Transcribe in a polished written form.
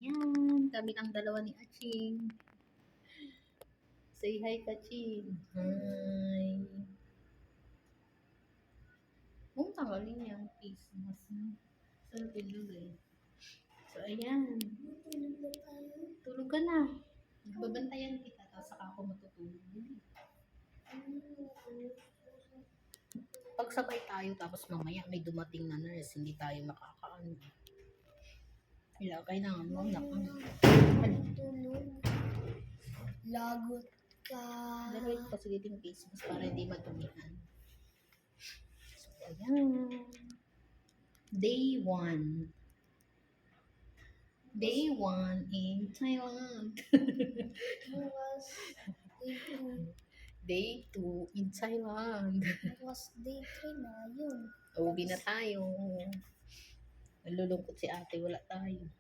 Yan, kami lang dalawa ni Aching. Say hi, Kaching. Hi. Kung tanggalin yung face mask mo. Sarap ilagay. So, ayan. Tulog ka na. Babantayan kita, tapos saka ako matutulog. Pagsabay tayo, tapos mamaya may dumating na nurse, hindi tayo makakaano. Ilagay na nga mo, Tulog. Lagot ka. Lagay ko kasi dito yung face mask para hindi matumihan. So, ayan. Day 1. Day 1 in Thailand. It was day 2. Day 2 in Thailand. It was day 3 na yun. Uwi na tayo. Nalulungkot si ate, wala tayo.